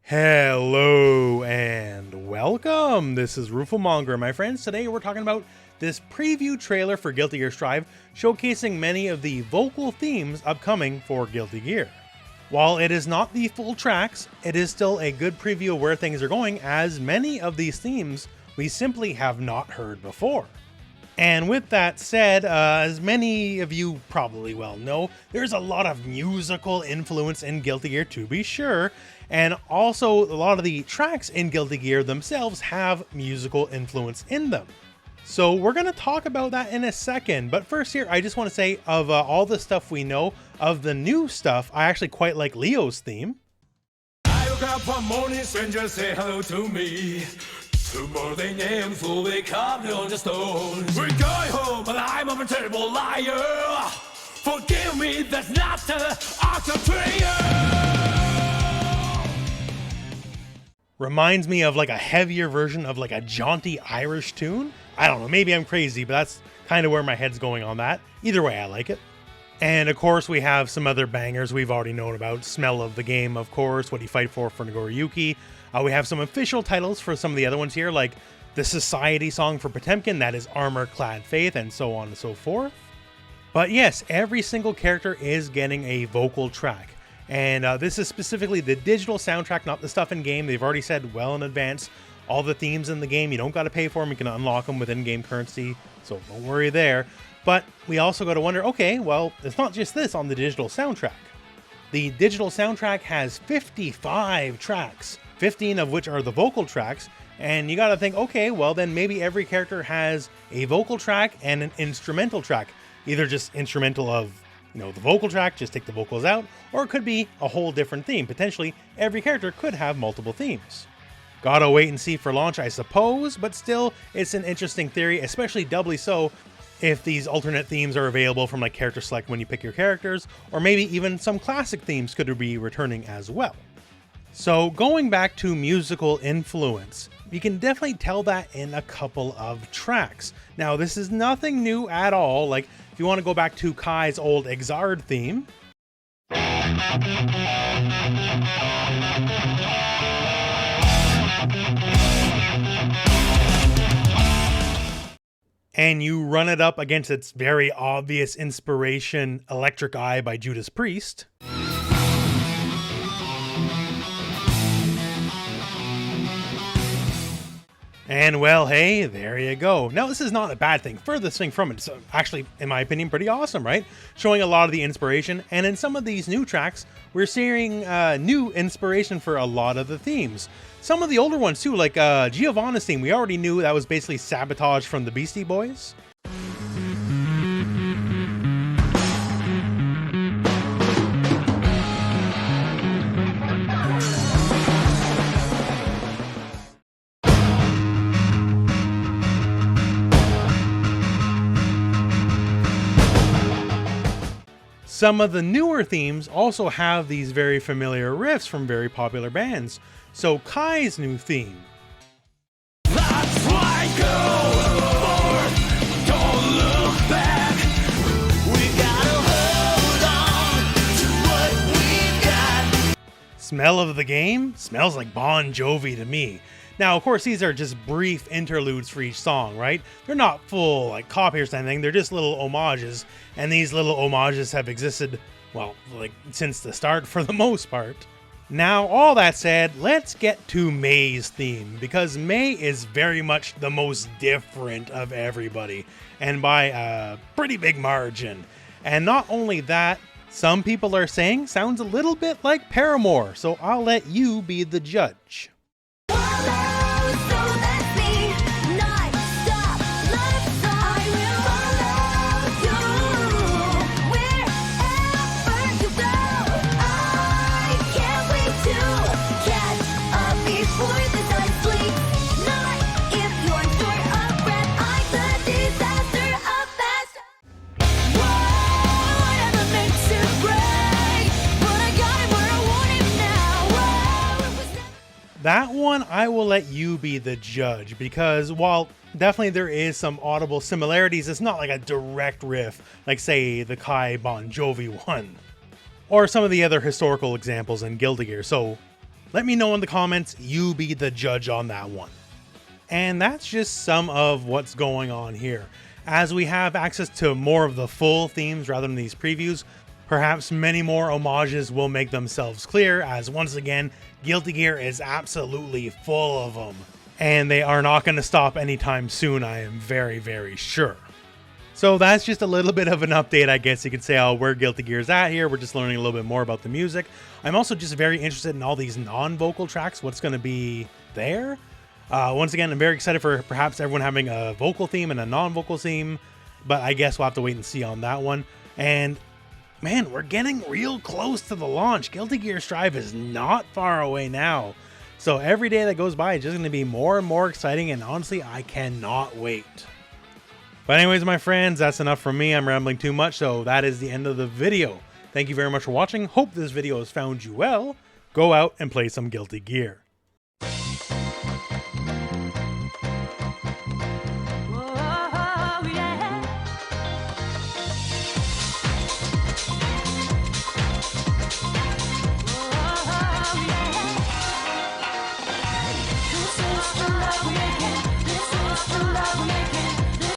Hello and welcome! This is Rooflemonger, my friends. Today we're talking about this preview trailer for Guilty Gear Strive, showcasing many of the vocal themes upcoming for Guilty Gear. While it is not the full tracks, it is still a good preview of where things are going, as many of these themes we simply have not heard before. And with that said, as many of you probably well know, there's a lot of musical influence in Guilty Gear, to be sure, and also a lot of the tracks in Guilty Gear themselves have musical influence in them. So we're going to talk about that in a second, but first here, I just want to say of all the stuff we know, of the new stuff, I actually quite like Leo's theme. I woke up one morning, strangers say hello to me. Tomorrow they name so they come on the stone. We're going home, but I'm a terrible liar. Forgive me, that's not the octopus. Reminds me of like a heavier version of like a jaunty Irish tune. I don't know, maybe I'm crazy, but that's kind of where my head's going on that. Either way, I like it. And of course, we have some other bangers we've already known about. Smell of the Game, of course, What Do You Fight For Nagoriyuki. We have some official titles for some of the other ones here, like the Society song for Potemkin, that is Armor Clad Faith, and so on and so forth. But yes, every single character is getting a vocal track. And this is specifically the digital soundtrack, not the stuff in game. They've already said well in advance, all the themes in the game, you don't got to pay for them, you can unlock them with in-game currency, so don't worry there. But we also got to wonder, okay, well, it's not just this on the digital soundtrack. The digital soundtrack has 55 tracks, 15 of which are the vocal tracks, and you got to think, okay, well then maybe every character has a vocal track and an instrumental track. Either just instrumental of, the vocal track, just take the vocals out, or it could be a whole different theme. Potentially, every character could have multiple themes. Gotta wait and see for launch, I suppose, but still, it's an interesting theory, especially doubly so if these alternate themes are available from like character select when you pick your characters, or maybe even some classic themes could be returning as well. So going back to musical influence, you can definitely tell that in a couple of tracks. Now this is nothing new at all, like if you want to go back to Kai's old Exard theme, and you run it up against its very obvious inspiration, Electric Eye by Judas Priest. And well, hey, there you go. Now, this is not a bad thing. Furthest thing from it. It's actually, in my opinion, pretty awesome, right? Showing a lot of the inspiration. And in some of these new tracks, we're seeing new inspiration for a lot of the themes. Some of the older ones, too, like Giovanna's theme. We already knew that was basically Sabotage from the Beastie Boys. Some of the newer themes also have these very familiar riffs from very popular bands. So Kai's new theme. That's why go forward, don't look back. We gotta hold on to what we got. Smell of the Game smells like Bon Jovi to me. Now, of course, these are just brief interludes for each song, right? They're not full, like, copies or anything. They're just little homages. And these little homages have existed, well, like, since the start for the most part. Now, all that said, let's get to May's theme, because May is very much the most different of everybody, and by a pretty big margin. And not only that, some people are saying sounds a little bit like Paramore, so I'll let you be the judge. That one, I will let you be the judge, because while definitely there is some audible similarities, it's not like a direct riff, like say the Kai Bon Jovi one, or some of the other historical examples in Guilty Gear. So Let me know in the comments, you be the judge on that one. And that's just some of what's going on here. As we have access to more of the full themes rather than these previews, perhaps many more homages will make themselves clear, as once again, Guilty Gear is absolutely full of them. And they are not going to stop anytime soon, I am very, very sure. So that's just a little bit of an update, I guess you could say, on where Guilty Gear is at here. We're just learning a little bit more about the music. I'm also just very interested in all these non-vocal tracks, what's going to be there. Once again, I'm very excited for perhaps everyone having a vocal theme and a non-vocal theme, but I guess we'll have to wait and see on that one. And man, we're getting real close to the launch. Guilty Gear Strive is not far away now. So every day that goes by is just going to be more and more exciting, and honestly, I cannot wait. But anyways, my friends, that's enough from me. I'm rambling too much, so that is the end of the video. Thank you very much for watching. Hope this video has found you well. Go out and play some Guilty Gear. Love